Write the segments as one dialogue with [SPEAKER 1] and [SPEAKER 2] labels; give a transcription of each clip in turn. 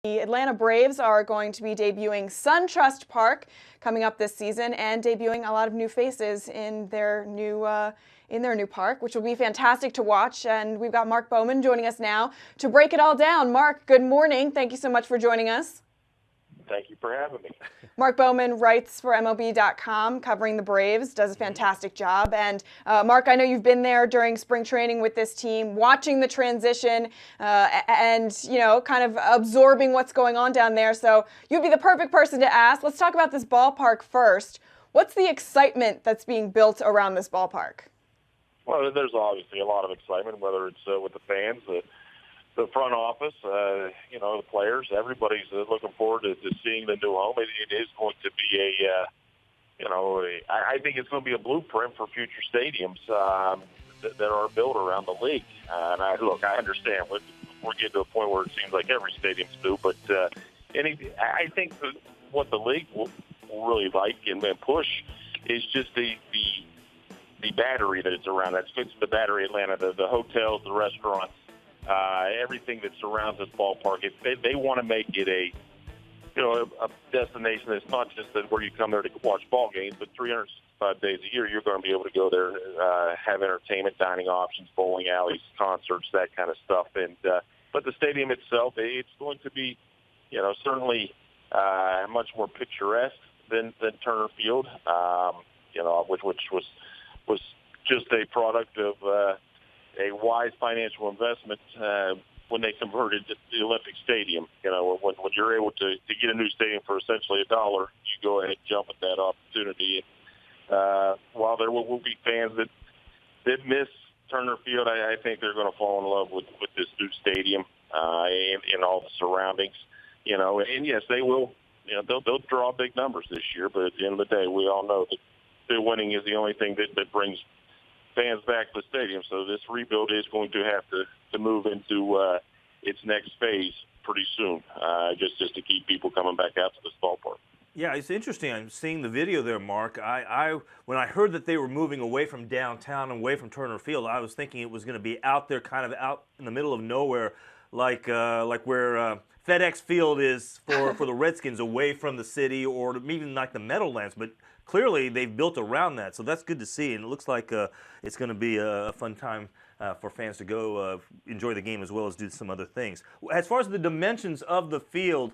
[SPEAKER 1] The Atlanta Braves are going to be debuting SunTrust Park coming up this season and debuting a lot of new faces in their new park, which will be fantastic to watch. And we've got Mark Bowman joining us now to break it all down. Mark, good morning. Thank you so much for joining us.
[SPEAKER 2] Thank you for having me.
[SPEAKER 1] Mark Bowman writes for MLB.com, covering the Braves, does a fantastic job. And Mark, I know you've been there during spring training with this team, watching the transition and, kind of absorbing what's going on down there. So you'd be the perfect person to ask. Let's talk about this ballpark first. What's the excitement that's being built around this ballpark?
[SPEAKER 2] Well, there's obviously a lot of excitement, whether it's with the fans, the front office, the players. Everybody's looking forward to seeing the new home. It is going to be I think it's going to be a blueprint for future stadiums that are built around the league. And I understand we're getting to a point where it seems like every stadium's new, but I think what the league will really like and push is just the battery that it's around. That fits the battery Atlanta, the hotels, the restaurants. Everything that surrounds this ballpark, they want to make it a destination that's not just where you come there to watch ball games, but 365 days a year you're going to be able to go there, have entertainment, dining options, bowling alleys, concerts, that kind of stuff. And but the stadium itself, it's going to be, certainly much more picturesque than Turner Field, which was just a product of a wise financial investment when they converted the Olympic Stadium. When you're able to get a new stadium for essentially $1, you go ahead and jump at that opportunity. While there will be fans that miss Turner Field, I think they're going to fall in love with this new stadium and all the surroundings. And yes, they will. They'll draw big numbers this year, but at the end of the day, we all know that the winning is the only thing that brings fans back to the stadium. So this rebuild is going to have to move into its next phase pretty soon, just to keep people coming back out to this ballpark.
[SPEAKER 3] Yeah, it's interesting. I'm seeing the video there, Mark. When I heard that they were moving away from downtown and away from Turner Field, I was thinking it was going to be out there, kind of out in the middle of nowhere, like where FedEx Field is for the Redskins, away from the city, or even like the Meadowlands. But clearly, they've built around that, so that's good to see. And it looks like it's going to be a fun time for fans to go enjoy the game as well as do some other things. As far as the dimensions of the field,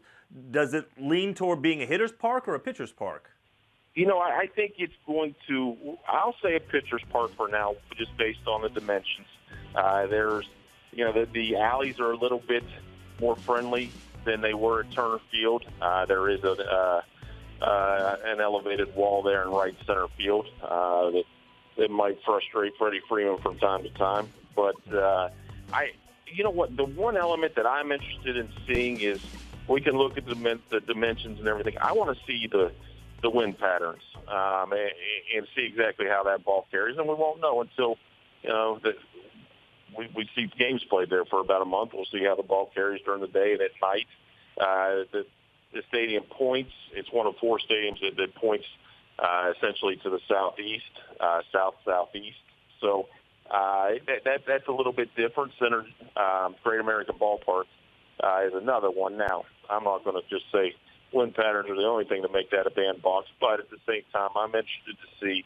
[SPEAKER 3] does it lean toward being a hitter's park or a pitcher's park?
[SPEAKER 2] I think it's going to, I'll say a pitcher's park for now, just based on the dimensions. There's, the alleys are a little bit more friendly than they were at Turner Field. There is an elevated wall there in right center field that might frustrate Freddie Freeman from time to time. But the one element that I'm interested in seeing is we can look at the dimensions and everything. I want to see the wind patterns and see exactly how that ball carries, and we won't know until we see games played there for about a month. We'll see how the ball carries during the day and at night. The stadium points. It's one of 4 stadiums that points essentially to the southeast, southeast. So that's a little bit different. Great American Ballpark is another one. Now, I'm not going to just say wind patterns are the only thing to make that a bandbox, but at the same time, I'm interested to see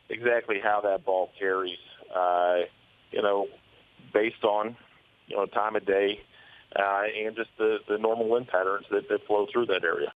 [SPEAKER 2] exactly how that ball carries, based on time of day, and just the normal wind patterns that flow through that area.